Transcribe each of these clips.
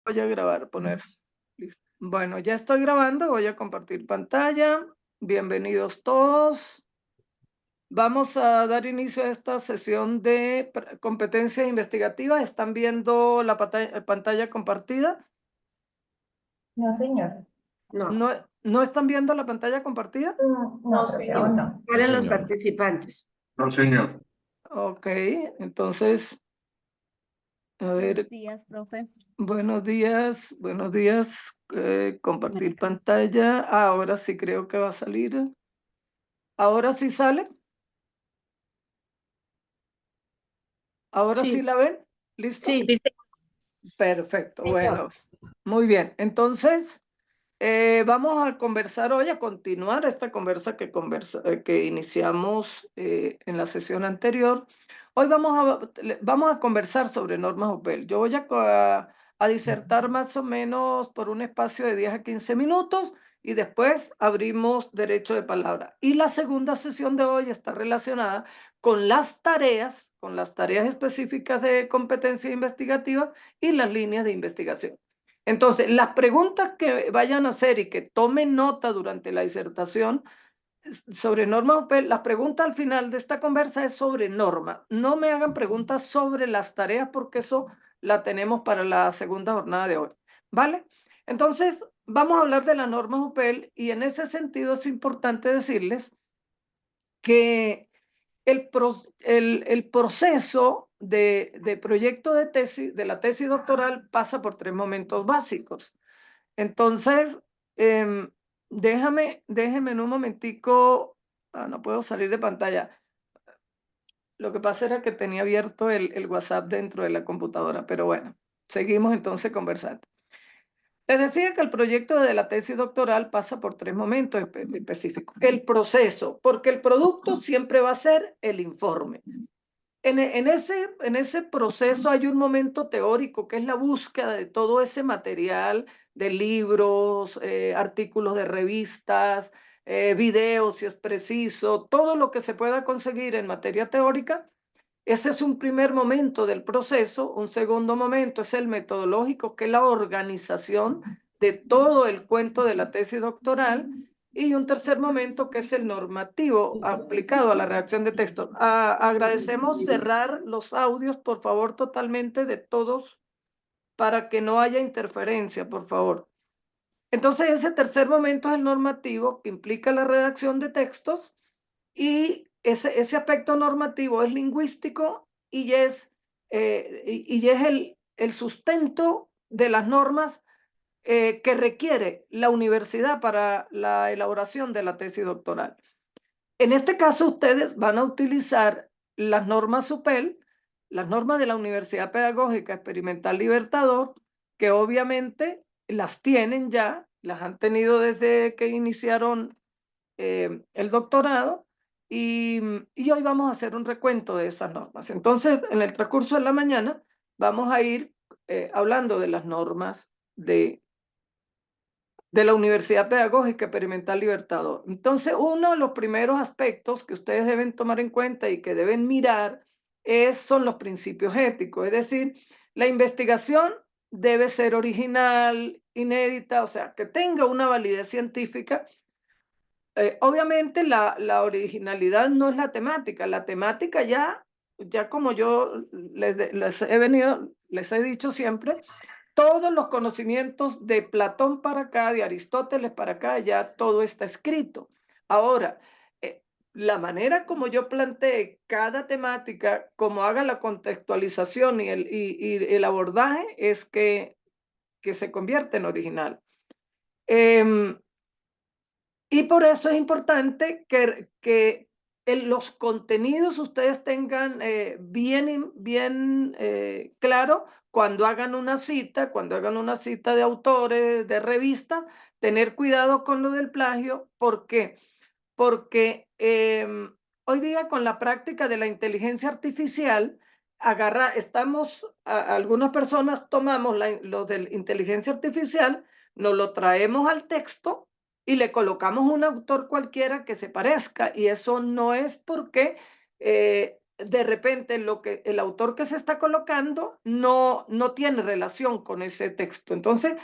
voy a grabar, poner. Listo. Bueno, ya estoy grabando, voy a compartir pantalla. Bienvenidos todos. Vamos a dar inicio a esta sesión de competencia investigativa. ¿Están viendo la pantalla compartida? No, señor. No, ¿No, no están viendo la pantalla compartida? No, no, creo que señor. aún no. Para los señor. participantes. No, señor. Ok, entonces, a ver, Buenos días, profe. buenos días, buenos días. Compartir Buenas. pantalla. Ahora sí creo que va a salir. ¿Ahora sí sale? ¿Ahora sí Sí, la ven? ¿Listo? sí, dice, Perfecto, señor. bueno, muy bien. Entonces, vamos a conversar hoy, a continuar esta que iniciamos en la sesión anterior. Hoy vamos a conversar sobre normas UPEL. Yo voy a disertar más o menos por un espacio de 10 a 15 minutos y después abrimos derecho de palabra. Y la segunda sesión de hoy está relacionada con las tareas específicas de competencia investigativa y las líneas de investigación. Entonces, las preguntas que vayan a hacer y que tomen nota durante la disertación sobre norma UPEL, la pregunta al final de esta conversa es sobre norma. No me hagan preguntas sobre las tareas porque eso la tenemos para la segunda jornada de hoy, ¿vale? Entonces, vamos a hablar de las normas UPEL y en ese sentido es importante decirles que el proceso de proyecto de tesis, de la tesis doctoral, pasa por 3 momentos básicos. Entonces, déjeme en un momentico, no puedo salir de pantalla. Lo que pasa era que tenía abierto el WhatsApp dentro de la computadora, pero bueno, seguimos entonces conversando. Les decía que el proyecto de la tesis doctoral pasa por 3 momentos específicos. El proceso, porque el producto siempre va a ser el informe. En ese proceso hay un momento teórico que es la búsqueda de todo ese material de libros, artículos de revistas, videos si es preciso, todo lo que se pueda conseguir en materia teórica. Ese es un primer momento del proceso. Un segundo momento es el metodológico, que es la organización de todo el cuento de la tesis doctoral. Y un tercer momento que es el normativo aplicado a la redacción de texto. Agradecemos cerrar los audios, por favor, totalmente de todos para que no haya interferencia, por favor. Entonces, ese tercer momento es el normativo, que implica la redacción de textos, y ese aspecto normativo es lingüístico y es el sustento de las normas que requiere la universidad para la elaboración de la tesis doctoral. En este caso, ustedes van a utilizar las normas UPEL, las normas de la Universidad Pedagógica Experimental Libertador, que obviamente las tienen ya, las han tenido desde que iniciaron el doctorado, y hoy vamos a hacer un recuento de esas normas. Entonces, en el transcurso de la mañana vamos a ir hablando de las normas de la Universidad Pedagógica Experimental Libertador. Entonces, uno de los primeros aspectos que ustedes deben tomar en cuenta y que deben mirar son los principios éticos, es decir, la investigación debe ser original, inédita, o sea, que tenga una validez científica. Obviamente la originalidad no es la temática ya como yo les he dicho siempre, todos los conocimientos de Platón para acá, de Aristóteles para acá, ya todo está escrito. Ahora, la manera como yo planteé cada temática, como haga la contextualización y el abordaje, es que se convierte en original. Y por eso es importante que los contenidos ustedes tengan bien claro cuando hagan una cita de autores, de revistas, tener cuidado con lo del plagio. ¿Por qué? Porque hoy día con la práctica de la inteligencia artificial, algunas personas tomamos lo de la inteligencia artificial, nos lo traemos al texto y le colocamos un autor cualquiera que se parezca, y eso no es porque de repente lo que el autor que se está colocando no tiene relación con ese texto. Entonces,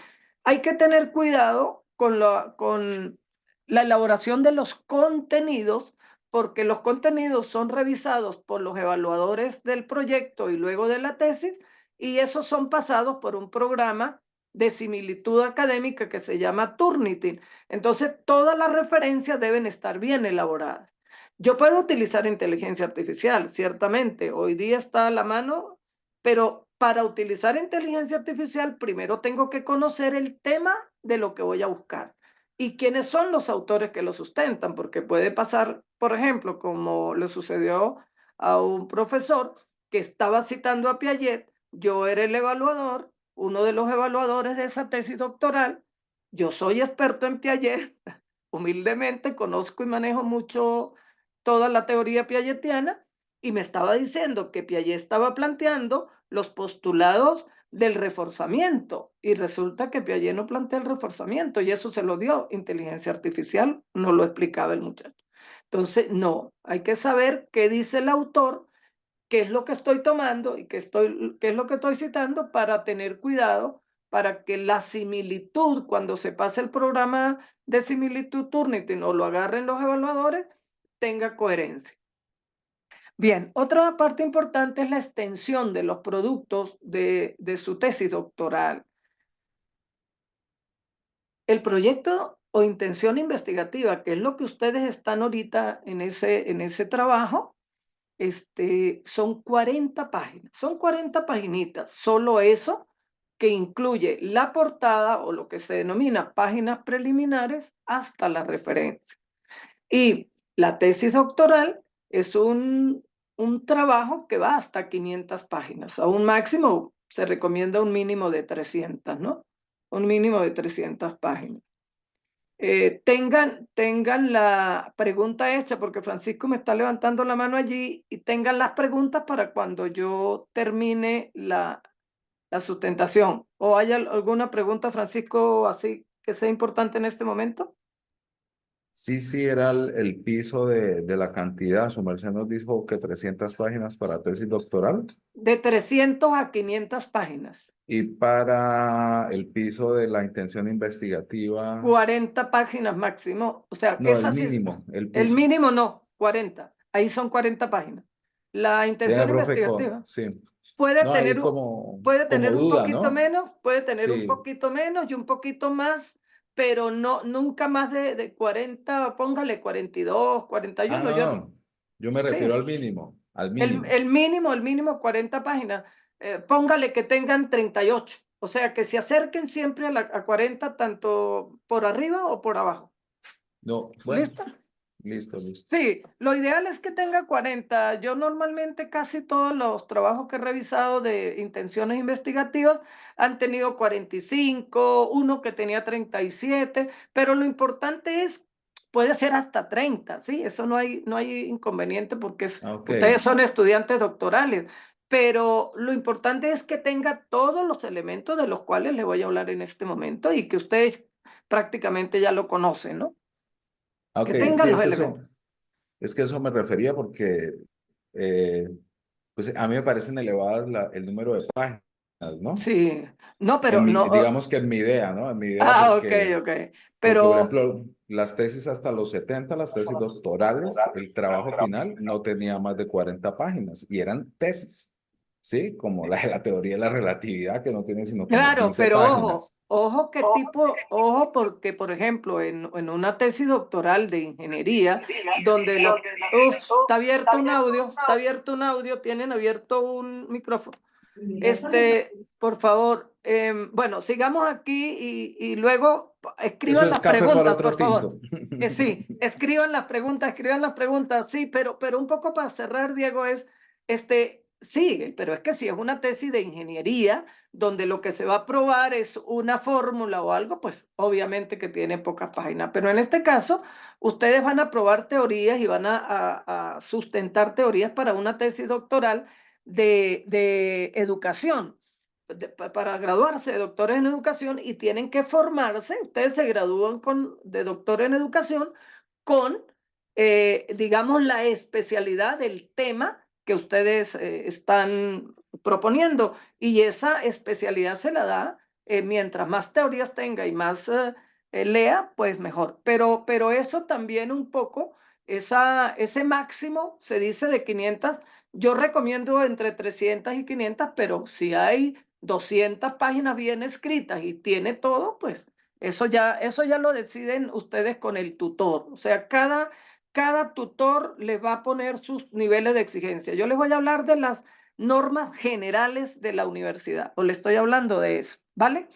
hay que tener cuidado con la elaboración de los contenidos, porque los contenidos son revisados por los evaluadores del proyecto y luego de la tesis, y esos son pasados por un programa de similitud académica que se llama Turnitin. Entonces, todas las referencias deben estar bien elaboradas. Yo puedo utilizar inteligencia artificial, ciertamente, hoy día está a la mano, pero para utilizar inteligencia artificial primero tengo que conocer el tema de lo que voy a buscar y quiénes son los autores que lo sustentan, porque puede pasar, por ejemplo, como le sucedió a un profesor que estaba citando a Piaget, yo era el evaluador, uno de los evaluadores de esa tesis doctoral, yo soy experto en Piaget, humildemente conozco y manejo mucho toda la teoría piagetiana y me estaba diciendo que Piaget estaba planteando los postulados del reforzamiento y resulta que Piaget no plantea el reforzamiento y eso se lo dio inteligencia artificial, no lo explicaba el muchacho. Entonces, no, hay que saber qué dice el autor, qué es lo que estoy tomando y qué es lo que estoy citando para tener cuidado para que la similitud, cuando se pase el programa de similitud Turnitin o lo agarren los evaluadores, tenga coherencia. Bien, otra parte importante es la extensión de los productos de su tesis doctoral. El proyecto o intención investigativa, que es lo que ustedes están ahorita en ese trabajo, son 40 páginas, son 40 paginitas, solo eso que incluye la portada o lo que se denomina páginas preliminares hasta la referencia. Y la tesis doctoral es un trabajo que va hasta 500 páginas, a un máximo se recomienda un mínimo de 300, ¿no? Un mínimo de 300 páginas. Tengan la pregunta hecha, porque Francisco me está levantando la mano allí, y tengan las preguntas para cuando yo termine la sustentación. ¿O hay alguna pregunta, Francisco, así que sea importante en este momento? Sí, sí, era el piso de la cantidad. Su merced nos dijo que 300 páginas para tesis doctoral De 300 a 500 páginas. y para el piso de la intención investigativa, 40 páginas máximo. O sea, que no, es el así. mínimo, el El piso. mínimo no, 40. Ahí son 40 páginas. La Vea, intención profe, investigativa sí. puede No, tener, hay como, puede como tener un duda, poquito ¿no? menos, puede tener un Sí. poquito menos y un poquito más, pero no, nunca más de 40, póngale 42, Ah, 41. no, Yo, no. Yo me sí, refiero al mínimo, al el, mínimo. el mínimo, el mínimo 40 páginas. Póngale que tengan 38. O sea, que se acerquen siempre a 40, tanto por arriba o por abajo. No, bueno, ¿Listo? listo, listo. Sí, lo ideal es que tenga 40. Yo normalmente casi todos los trabajos que he revisado de intenciones investigativas han tenido 45, uno que tenía 37, pero lo importante es, puede ser hasta 30, ¿sí? Eso no hay inconveniente porque Ah, ok, ustedes son estudiantes doctorales, pero lo importante es que tenga todos los elementos de los cuales le voy a hablar en este momento y que ustedes prácticamente ya lo conocen, ¿no? ah, Que ok. Sí, tengan los elementos. es que eso me refería porque, eh, pues a mí me parecen elevadas el número de páginas, ¿no? Sí, no, pero no, Digamos que en mi idea, ¿no? En mi idea ok, ok, porque, por pero ejemplo, las tesis hasta los 70, las tesis doctorales, el trabajo final no tenía más de 40 páginas y eran tesis, ¿sí? Como la de la teoría de la relatividad, que no tiene sino como claro, 15 pero ojo, páginas. ojo qué tipo, ojo porque, por ejemplo, en una tesis doctoral de ingeniería, donde está abierto un audio, tienen abierto un micrófono. Por favor, bueno, sigamos aquí y luego Eso escriban es las café para preguntas, por otro favor. tinto. Sí, escriban las preguntas, sí, pero un poco para cerrar, Diego, sí, pero es que si es una tesis de ingeniería, donde lo que se va a probar es una fórmula o algo, pues obviamente que tiene pocas páginas, pero en este caso, ustedes van a probar teorías y van a sustentar teorías para una tesis doctoral de educación, para graduarse de doctores en educación y tienen que formarse, ustedes se gradúan de doctor en educación con, digamos, la especialidad del tema que ustedes están proponiendo. Y esa especialidad se la da mientras más teorías tenga y más lea, pues mejor. Pero eso también un poco, ese máximo se dice de 500. Yo recomiendo entre 300 y 500, pero si hay 200 páginas bien escritas y tiene todo, pues eso ya lo deciden ustedes con el tutor. O sea, cada tutor le va a poner sus niveles de exigencia. Yo les voy a hablar de las normas generales de la universidad, o le estoy hablando de eso, ¿vale?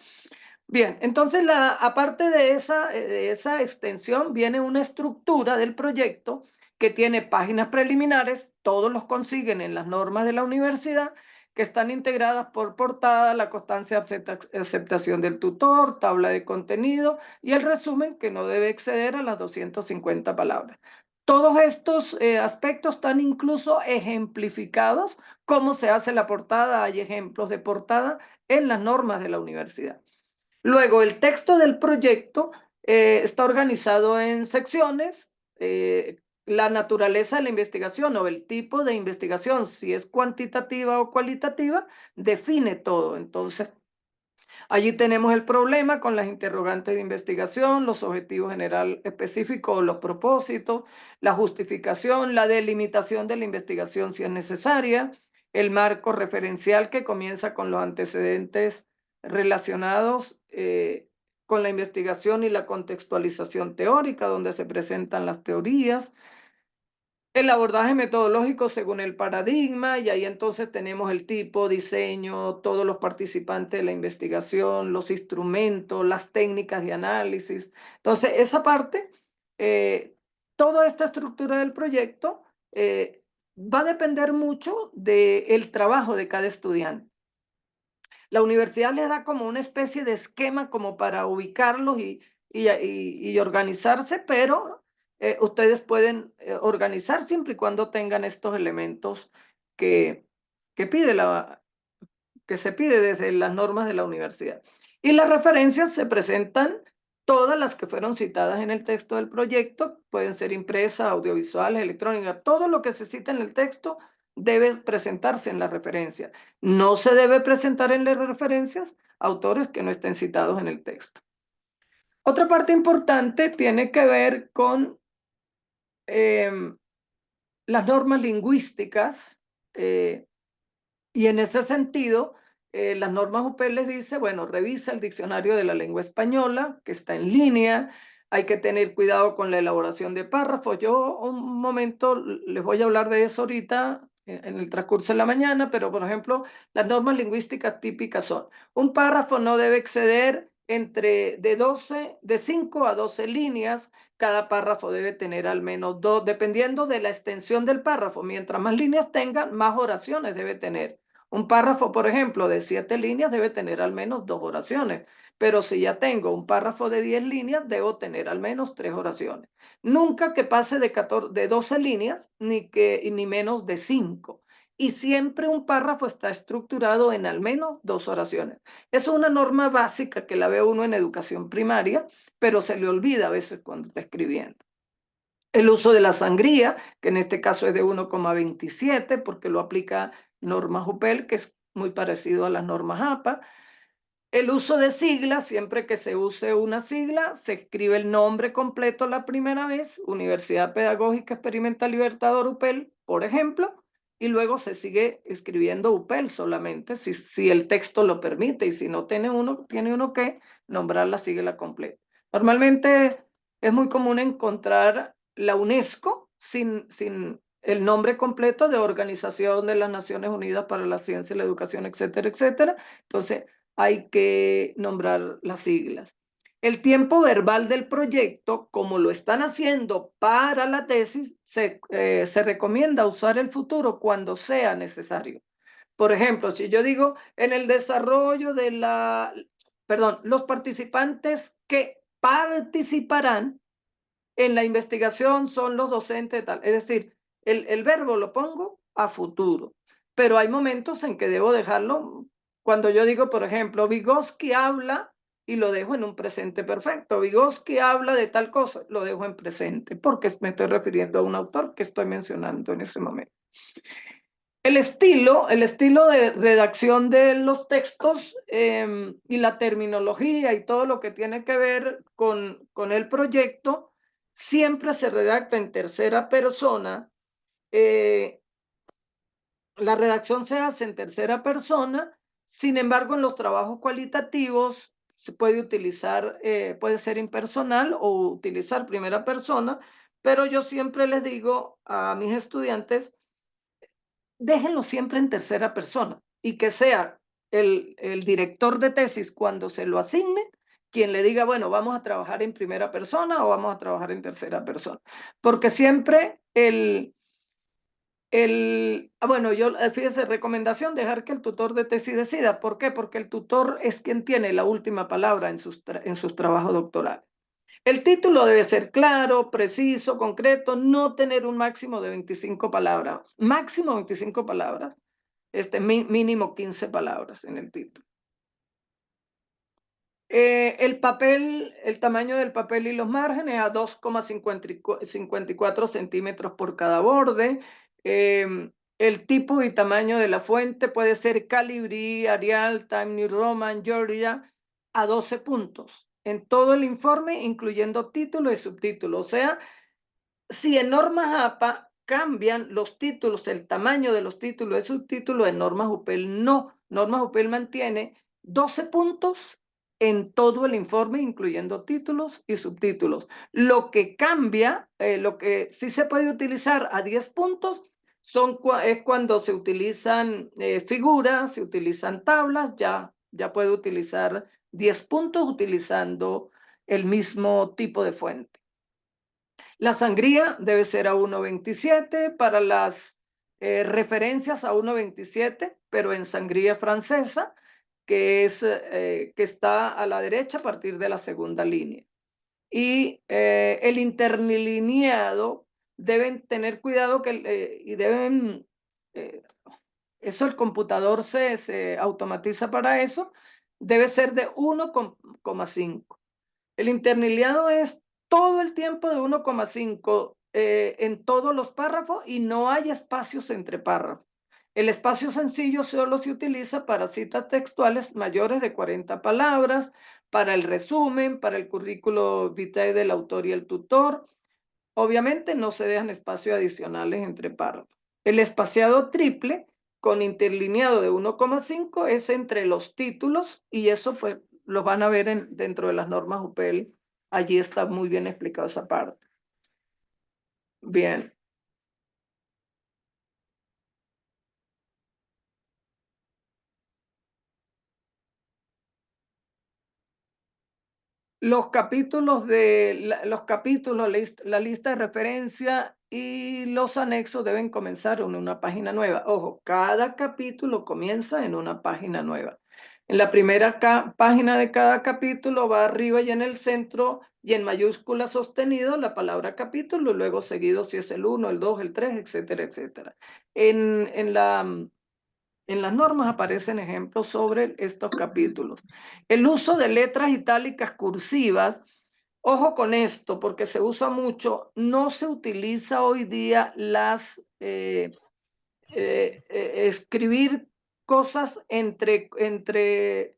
Bien, entonces aparte de esa extensión viene una estructura del proyecto que tiene páginas preliminares, todos los consiguen en las normas de la universidad, que están integradas por portada, la constancia de aceptación del tutor, tabla de contenido y el resumen que no debe exceder a las 250 palabras. Todos estos aspectos están incluso ejemplificados, cómo se hace la portada, hay ejemplos de portada en las normas de la universidad. Luego, el texto del proyecto está organizado en secciones, la naturaleza de la investigación o el tipo de investigación, si es cuantitativa o cualitativa, define todo. Entonces, allí tenemos el problema con las interrogantes de investigación, los objetivos general específicos, los propósitos, la justificación, la delimitación de la investigación si es necesaria, el marco referencial que comienza con los antecedentes relacionados con la investigación y la contextualización teórica, donde se presentan las teorías, el abordaje metodológico según el paradigma, y ahí entonces tenemos el tipo, diseño, todos los participantes de la investigación, los instrumentos, las técnicas de análisis. Entonces, esa parte, toda esta estructura del proyecto va a depender mucho del trabajo de cada estudiante. La universidad les da como una especie de esquema como para ubicarlos y organizarse, pero ustedes pueden organizar siempre y cuando tengan estos elementos que, que, pide que se pide desde las normas de la universidad. Y las referencias se presentan todas las que fueron citadas en el texto del proyecto, pueden ser impresas, audiovisuales, electrónicas, todo lo que se cita en el texto debe presentarse en la referencia. No se debe presentar en las referencias autores que no estén citados en el texto. Otra parte importante tiene que ver con las normas lingüísticas y en ese sentido, las normas UPEL les dice, bueno, revisa el diccionario de la lengua española, que está en línea, hay que tener cuidado con la elaboración de párrafos. Yo un momento les voy a hablar de eso ahorita en el transcurso de la mañana, pero por ejemplo, las normas lingüísticas típicas son, un párrafo no debe exceder de 5 a 12 líneas, cada párrafo debe tener al menos 2, dependiendo de la extensión del párrafo. Mientras más líneas tengan, más oraciones debe tener. Un párrafo, por ejemplo, de 7 líneas debe tener al menos 2 oraciones. Pero si ya tengo un párrafo de 10 líneas, debo tener al menos 3 oraciones. Nunca que pase de 12 líneas, ni menos de 5. Y siempre un párrafo está estructurado en al menos 2 oraciones. Es una norma básica que la ve uno en educación primaria, pero se le olvida a veces cuando está escribiendo. El uso de la sangría, que en este caso es de 1,27 porque lo aplica normas UPEL, que es muy parecido a las normas APA. El uso de siglas, siempre que se use una sigla, se escribe el nombre completo la primera vez, Universidad Pedagógica Experimental Libertador UPEL, por ejemplo, y luego se sigue escribiendo UPEL solamente, si el texto lo permite, y si no tiene uno que nombrar la sigla completa. Normalmente es muy común encontrar la UNESCO sin el nombre completo de Organización de las Naciones Unidas para la Ciencia y la Educación, etcétera, etcétera. Entonces, hay que nombrar las siglas. El tiempo verbal del proyecto, como lo están haciendo para la tesis, se recomienda usar el futuro cuando sea necesario. Por ejemplo, si yo digo en el desarrollo de los participantes que participarán en la investigación son los docentes, tal. Es decir, el verbo lo pongo a futuro, pero hay momentos en que debo dejarlo. Cuando yo digo, por ejemplo, Vygotsky habla, y lo dejo en un presente perfecto. Vygotsky habla de tal cosa, lo dejo en presente, porque me estoy refiriendo a un autor que estoy mencionando en ese momento. El estilo de redacción de los textos y la terminología y todo lo que tiene que ver con el proyecto siempre se redacta en tercera persona. La redacción se hace en tercera persona, sin embargo, en los trabajos cualitativos se puede utilizar, puede ser impersonal o utilizar primera persona, pero yo siempre les digo a mis estudiantes, déjenlo siempre en tercera persona y que sea el director de tesis cuando se lo asigne quien le diga, bueno, vamos a trabajar en primera persona o vamos a trabajar en tercera persona, porque siempre bueno, yo, fíjese, recomendación, dejar que el tutor de tesis decida. ¿Por qué? Porque el tutor es quien tiene la última palabra en sus trabajos doctorales. El título debe ser claro, preciso, concreto, no tener un máximo de 25 palabras, máximo 25 palabras, mínimo 15 palabras en el título. El papel, el tamaño del papel y los márgenes a 2,54 centímetros por cada borde. El tipo y tamaño de la fuente puede ser Calibri, Arial, Time New Roman, Georgia, a 12 puntos. En todo el informe, incluyendo título y subtítulo. O sea, si en normas APA cambian los títulos, el tamaño de los títulos y subtítulos, en normas UPEL no. Normas UPEL mantiene 12 puntos en todo el informe, incluyendo títulos y subtítulos. Lo que cambia, lo que sí se puede utilizar a 10 puntos, es cuando se utilizan figuras, se utilizan tablas, ya puede utilizar 10 puntos utilizando el mismo tipo de fuente. La sangría debe ser a 1,27, para las referencias a 1,27, pero en sangría francesa, que está a la derecha a partir de la segunda línea. Y el interlineado, deben tener cuidado y deben, eso el computador se automatiza para eso, debe ser de 1,5. El interlineado es todo el tiempo de 1,5 en todos los párrafos y no hay espacios entre párrafos. El espacio sencillo solo se utiliza para citas textuales mayores de 40 palabras, para el resumen, para el currículo vitae del autor y el tutor. Obviamente no se dejan espacios adicionales entre párrafos. El espaciado triple con interlineado de 1,5 es entre los títulos y eso pues lo van a ver dentro de las normas UPEL. Allí está muy bien explicado esa parte. Bien. Los capítulos, la lista de referencia y los anexos deben comenzar en una página nueva. Ojo, cada capítulo comienza en una página nueva. En la primera página de cada capítulo va arriba y en el centro y en mayúscula sostenido la palabra capítulo, y luego seguido si es el 1, el 2, el 3, etcétera, etcétera. En las normas aparecen ejemplos sobre estos capítulos. El uso de letras itálicas cursivas, ojo con esto, porque se usa mucho, no se utiliza hoy día escribir cosas entre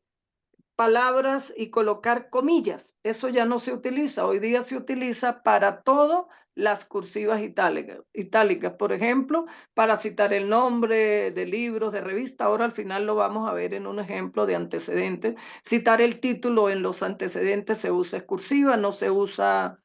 palabras y colocar comillas. Eso ya no se utiliza. Hoy día se utiliza para todo las cursivas itálicas. Por ejemplo, para citar el nombre de libros, de revista. Ahora al final lo vamos a ver en un ejemplo de antecedentes. Citar el título en los antecedentes se usa cursiva, no se usa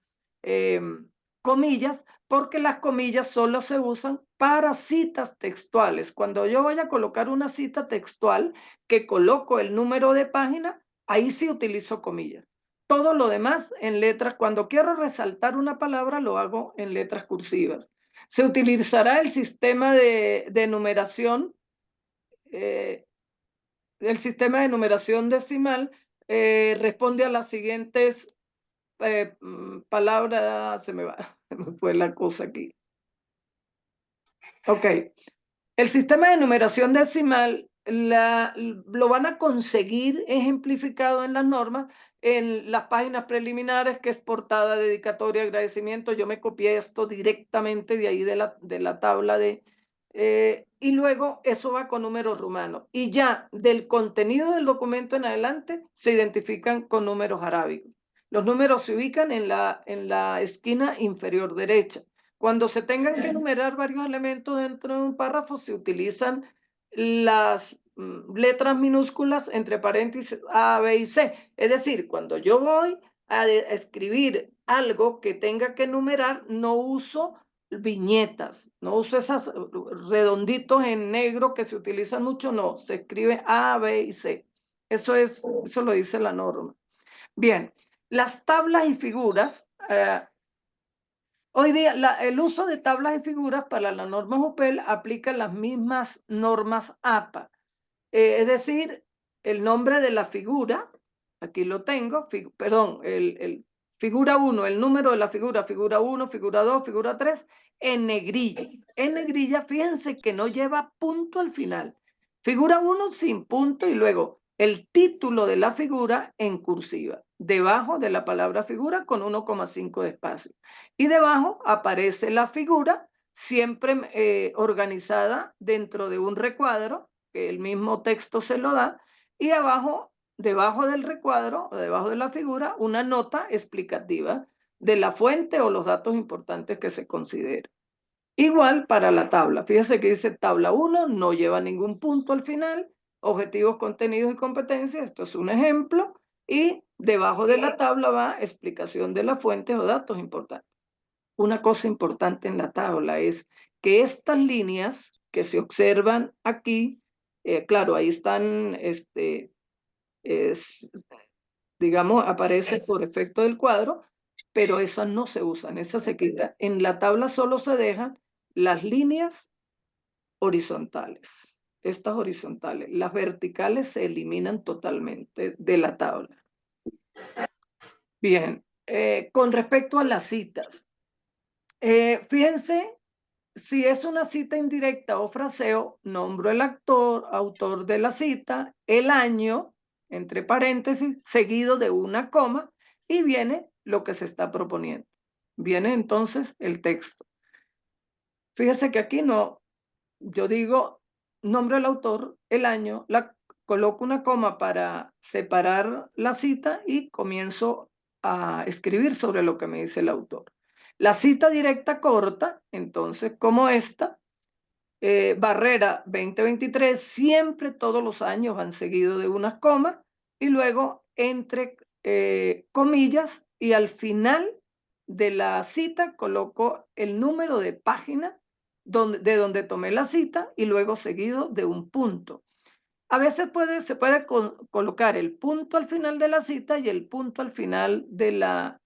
comillas, porque las comillas solo se usan para citas textuales. Cuando yo voy a colocar una cita textual, que coloco el número de página, ahí sí utilizo comillas. Todo lo demás en letras, cuando quiero resaltar una palabra, lo hago en letras cursivas. Se utilizará el sistema de numeración, el sistema de numeración decimal responde a las siguientes palabras, se me fue la cosa aquí. Ok. El sistema de numeración decimal lo van a conseguir ejemplificado en las normas, en las páginas preliminares, que es portada, dedicatoria, agradecimiento. Yo me copié esto directamente de ahí de la tabla de y luego eso va con números romanos. Y ya del contenido del documento en adelante se identifican con números arábigos. Los números se ubican en la esquina inferior derecha. Cuando se tengan que enumerar varios elementos dentro de un párrafo, se utilizan las letras minúsculas entre paréntesis A, B y C. Es decir, cuando yo voy a escribir algo que tenga que enumerar, no uso viñetas, no uso esas redonditos en negro que se utilizan mucho, no, se escribe A, B y C. Eso lo dice la norma. Bien, las tablas y figuras. Hoy día el uso de tablas y figuras para la norma JUPEL aplica las mismas normas APA. Es decir, el nombre de la figura, aquí lo tengo, perdón, figura 1, el número de la figura 1, figura 2, figura 3, en negrilla. En negrilla, fíjense que no lleva punto al final. Figura 1 sin punto y luego el título de la figura en cursiva, debajo de la palabra figura con 1,5 de espacio. Y debajo aparece la figura siempre organizada dentro de un recuadro, que el mismo texto se lo da, y abajo, debajo del recuadro o debajo de la figura, una nota explicativa de la fuente o los datos importantes que se considera. Igual para la tabla. Fíjese que dice tabla 1, no lleva ningún punto al final, objetivos, contenidos y competencias, esto es un ejemplo, y debajo de la tabla va explicación de las fuentes o datos importantes. Una cosa importante en la tabla es que estas líneas que se observan aquí, claro, ahí están, digamos, aparece por efecto del cuadro, pero esas no se usan, esas se quitan. En la tabla solo se dejan las líneas horizontales, estas horizontales. Las verticales se eliminan totalmente de la tabla. Bien, con respecto a las citas, fíjense, si es una cita indirecta o fraseo, nombro el autor de la cita, el año, entre paréntesis, seguido de una coma, y viene lo que se está proponiendo. Viene entonces el texto. Fíjese que aquí no, yo digo, nombro el autor, el año, coloco una coma para separar la cita y comienzo a escribir sobre lo que me dice el autor. La cita directa corta, entonces, como esta, Barrera 2023, siempre todos los años van seguidos de unas comas y luego entre comillas y al final de la cita coloco el número de página de donde tomé la cita y luego seguido de un punto. A veces se puede colocar el punto al final de la cita y el punto al final de la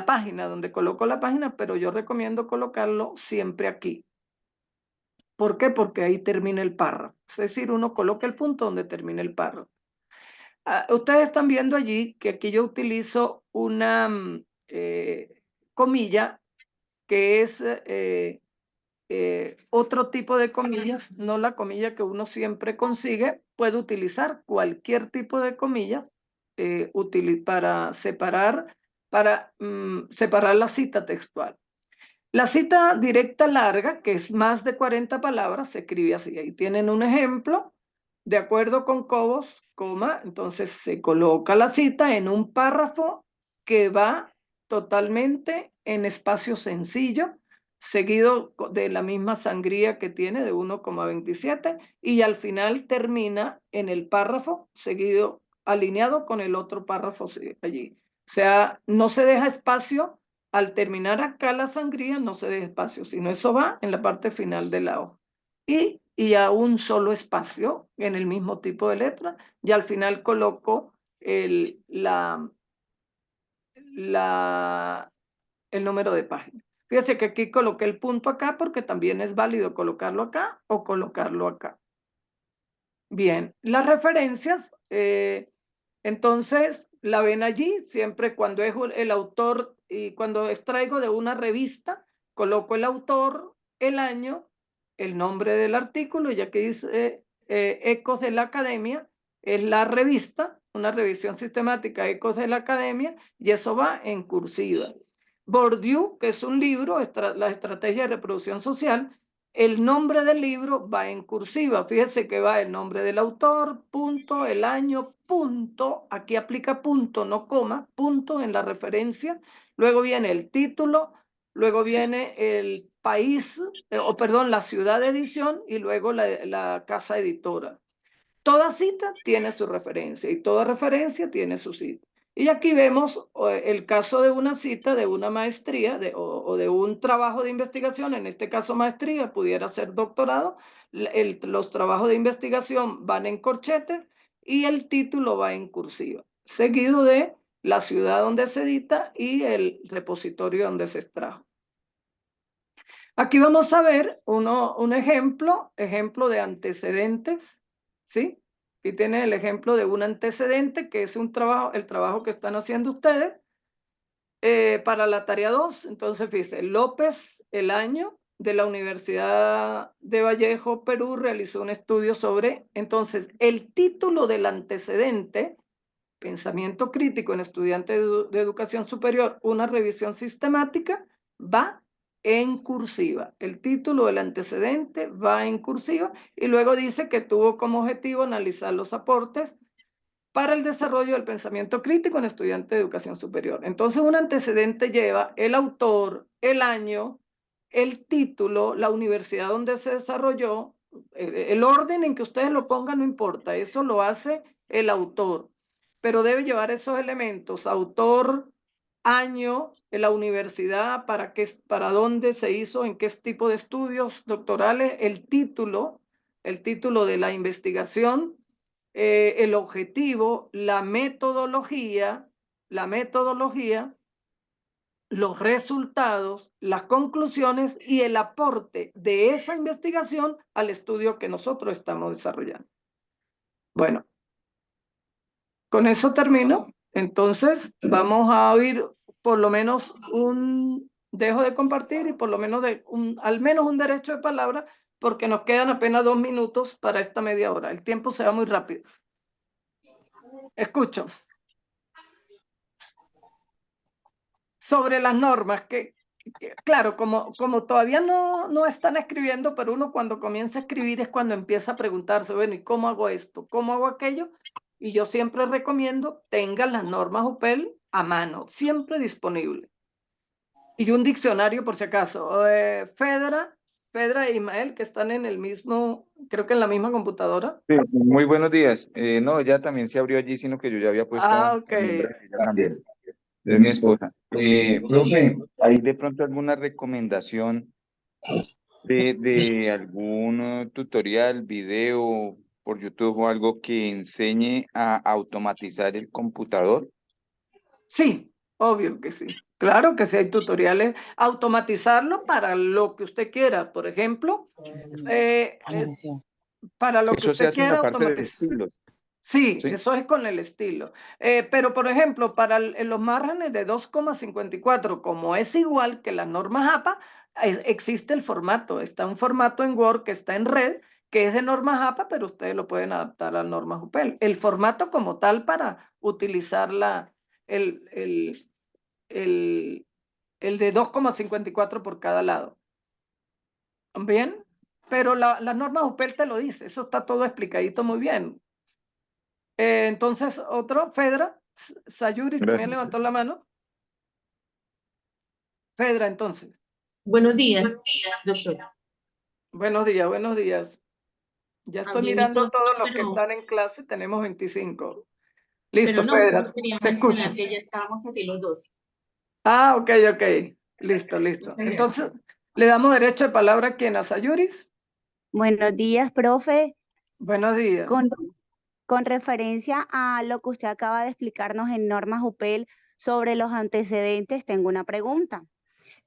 página, donde coloco la página, pero yo recomiendo colocarlo siempre aquí. ¿Por qué? Porque ahí termina el párrafo. Es decir, uno coloca el punto donde termina el párrafo. Ustedes están viendo allí que aquí yo utilizo una comilla que es otro tipo de comillas, no la comilla que uno siempre consigue. Puede utilizar cualquier tipo de comillas para separar la cita textual. La cita directa larga, que es más de 40 palabras, se escribe así. Ahí tienen un ejemplo. De acuerdo con Cobos, coma, entonces se coloca la cita en un párrafo que va totalmente en espacio sencillo, seguido de la misma sangría que tiene de 1,27 y al final termina en el párrafo seguido, alineado con el otro párrafo allí. O sea, no se deja espacio. Al terminar acá la sangría no se deja espacio, sino eso va en la parte final de la hoja. Y a un solo espacio en el mismo tipo de letra, y al final coloco el número de página. Fíjese que aquí coloqué el punto acá porque también es válido colocarlo acá o colocarlo acá. Bien, las referencias, entonces la ven allí, siempre cuando es el autor y cuando extraigo de una revista, coloco el autor, el año, el nombre del artículo, ya que dice Ecos de la Academia, es la revista, una revisión sistemática Ecos de la Academia, y eso va en cursiva. Bourdieu, que es un libro, la estrategia de reproducción social, el nombre del libro va en cursiva. Fíjese que va el nombre del autor, punto, el año, punto. Aquí aplica punto, no coma, punto en la referencia. Luego viene el título, luego viene el país, perdón, la ciudad de edición y luego la casa editora. Toda cita tiene su referencia y toda referencia tiene su cita. Y aquí vemos el caso de una cita de una maestría o de un trabajo de investigación, en este caso maestría, pudiera ser doctorado. Los trabajos de investigación van en corchetes y el título va en cursiva, seguido de la ciudad donde se edita y el repositorio donde se extrajo. Aquí vamos a ver un ejemplo de antecedentes, ¿sí? Aquí tiene el ejemplo de un antecedente que es el trabajo que están haciendo ustedes para la tarea 2. Entonces, fíjense, López, el año de la Universidad de Vallejo, Perú, realizó un estudio sobre, entonces, el título del antecedente, Pensamiento crítico en estudiantes de educación superior, una revisión sistemática, va en cursiva. El título del antecedente va en cursiva y luego dice que tuvo como objetivo analizar los aportes para el desarrollo del pensamiento crítico en estudiantes de educación superior. Entonces, un antecedente lleva el autor, el año, el título, la universidad donde se desarrolló, el orden en que ustedes lo pongan no importa, eso lo hace el autor, pero debe llevar esos elementos: autor, año, la universidad, para dónde se hizo, en qué tipo de estudios doctorales, el título de la investigación, el objetivo, la metodología, los resultados, las conclusiones y el aporte de esa investigación al estudio que nosotros estamos desarrollando. Bueno, con eso termino. Entonces, vamos a oír por lo menos dejo de compartir y por lo menos al menos un derecho de palabra, porque nos quedan apenas 2 minutos para esta media hora. El tiempo se va muy rápido. Escucho. Sobre las normas, claro, como todavía no están escribiendo, pero uno cuando comienza a escribir es cuando empieza a preguntarse, bueno, ¿y cómo hago esto? ¿Cómo hago aquello? Y yo siempre recomiendo tengan las normas UPEL a mano, siempre disponible. Y un diccionario por si acaso. Fedra e Ismael, que están en el mismo, creo que en la misma computadora. Sí, muy buenos días. No, ya también se abrió allí, sino que yo ya había puesto Ok. el nombre de ella también. Es mi esposa. Profe, ¿hay de pronto alguna recomendación de algún tutorial, video por YouTube o algo que enseñe a automatizar el computador? Sí, obvio que sí. Claro que sí hay tutoriales. Automatizarlo para lo que usted quiera. Por ejemplo, para lo que Eso se usted hace en la quiera parte de automatizar. estilos, Sí, ¿sí? eso es con el estilo. Pero, por ejemplo, para los márgenes de 2,54, como es igual que las normas APA, existe el formato. Está un formato en Word que está en red, que es de normas APA, pero ustedes lo pueden adaptar a normas UPEL. El formato como tal para utilizar el, el, el de 2,54 por cada lado. ¿Bien? Pero las normas UPEL te lo dice, eso está todo explicadito muy bien. Entonces, otro, Fedra, Sayuris también Gracias. levantó la mano. Fedra, entonces. Buenos días, doctora. Buenos días, buenos días. Ya estoy Abrí el mirando micrófono, todos los que están en clase, tenemos 25. Listo, pero no, Fedra, solo quería te escucho. mencionar que ya estábamos aquí los dos. Ah, ok. Listo. Muchas gracias. Entonces, le damos derecho de palabra a quien, a Sayuris. Buenos días, profe. Buenos días. Con referencia a lo que usted acaba de explicarnos en normas UPEL sobre los antecedentes, tengo una pregunta.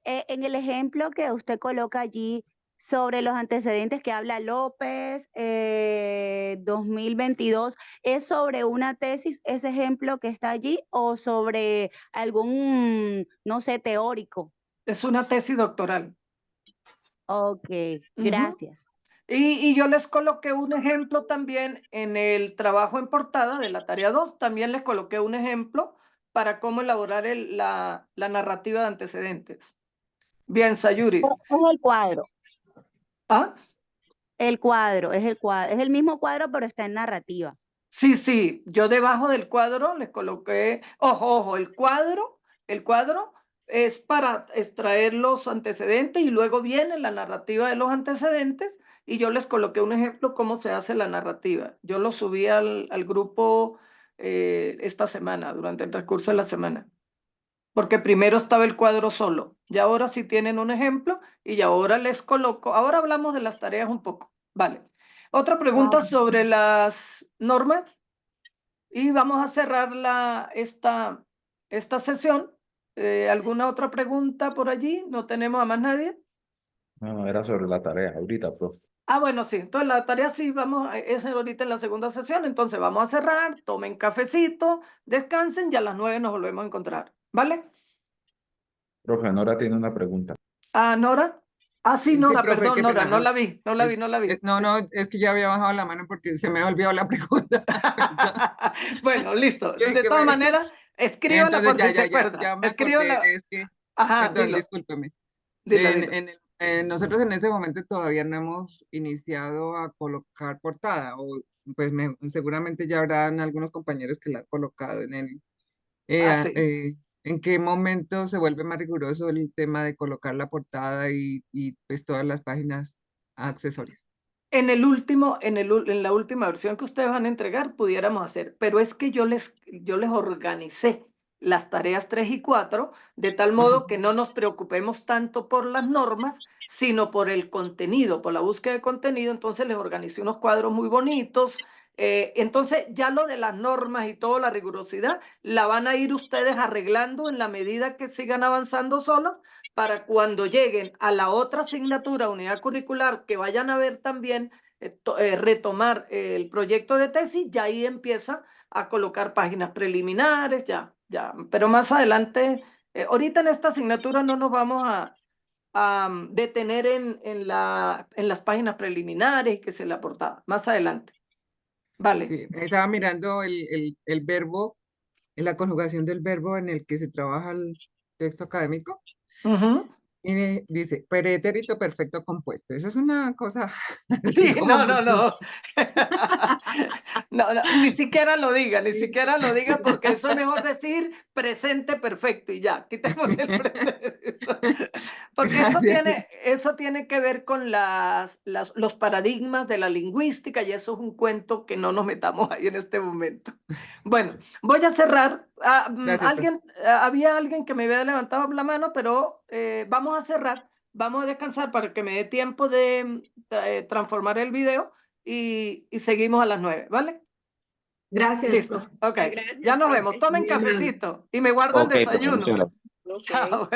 En el ejemplo que usted coloca allí sobre los antecedentes que habla López 2022, ¿es sobre una tesis ese ejemplo que está allí o sobre algún, no sé, teórico? Es una tesis doctoral. Ok, gracias. Y yo les coloqué un ejemplo también en el trabajo en portada de la tarea 2. También les coloqué un ejemplo para cómo elaborar la narrativa de antecedentes. Bien, Sayuri. Es el cuadro. ¿Ah? El cuadro, es el mismo cuadro, pero está en narrativa. Sí, sí, yo debajo del cuadro les coloqué, ojo, el cuadro es para extraer los antecedentes y luego viene la narrativa de los antecedentes y yo les coloqué un ejemplo cómo se hace la narrativa. Yo lo subí al grupo esta semana, durante el transcurso de la semana, porque primero estaba el cuadro solo y ahora sí tienen un ejemplo y ahora les coloco, ahora hablamos de las tareas un poco, vale. Otra pregunta sobre las normas. Y vamos a cerrar esta sesión. ¿Alguna otra pregunta por allí? ¿No tenemos a más nadie? No, era sobre la tarea ahorita, profe. Ah, bueno, sí. Entonces la tarea sí, es ahorita en la segunda sesión. Entonces vamos a cerrar, tomen cafecito, descansen y a las 9 nos volvemos a encontrar. ¿Vale? Profe, Nora tiene una pregunta. Ah, Nora. Ah, sí, Sí, Nora, profe, perdón, qué Nora, pena. no la vi. No, es que ya había bajado la mano porque se me ha olvidado la pregunta. Bueno, listo. Yo De dije, todas bueno, maneras, escríbala entonces por si se acuerda. ya me acordé, Escríbala. es que, Ajá, perdón, dilo. discúlpeme. Dilo. Nosotros en este momento todavía no hemos iniciado a colocar portada, o pues seguramente ya habrán algunos compañeros que la han colocado Sí. ¿en qué momento se vuelve más riguroso el tema de colocar la portada y pues todas las páginas accesorias? En la última versión que ustedes van a entregar, pudiéramos hacer, pero es que yo les organicé las tareas 3 y 4 de tal modo que no nos preocupemos tanto por las normas, sino por el contenido, por la búsqueda de contenido. Entonces les organicé unos cuadros muy bonitos. Entonces ya lo de las normas y toda la rigurosidad la van a ir ustedes arreglando en la medida que sigan avanzando solos, para cuando lleguen a la otra asignatura, unidad curricular, que vayan a ver también, retomar el proyecto de tesis, ya ahí empieza a colocar páginas preliminares, ya. Pero más adelante, ahorita en esta asignatura no nos vamos a detener en las páginas preliminares que se le aportaba. Más adelante. Vale. Sí, estaba mirando el verbo, en la conjugación del verbo en el que se trabaja el texto académico. Ujú. Y dice, pretérito perfecto compuesto. Esa es una cosa así Sí, como no. muy No, ni siquiera lo diga, porque eso es mejor decir presente perfecto y ya, quitemos el pretérito. Porque Gracias. eso tiene que ver con los paradigmas de la lingüística y eso es un cuento que no nos metamos ahí en este momento. Bueno, voy a cerrar. Gracias, profe. Había alguien que me había levantado la mano, pero vamos a cerrar. Vamos a descansar para que me dé tiempo de transformar el video y seguimos a las 9, ¿vale? Gracias, Listo. profe. Ok. Gracias, Ya nos profe. vemos. Tomen Muy amable. cafecito y me guardan Ok, profe, muchas desayuno. gracias. Ok. Chao.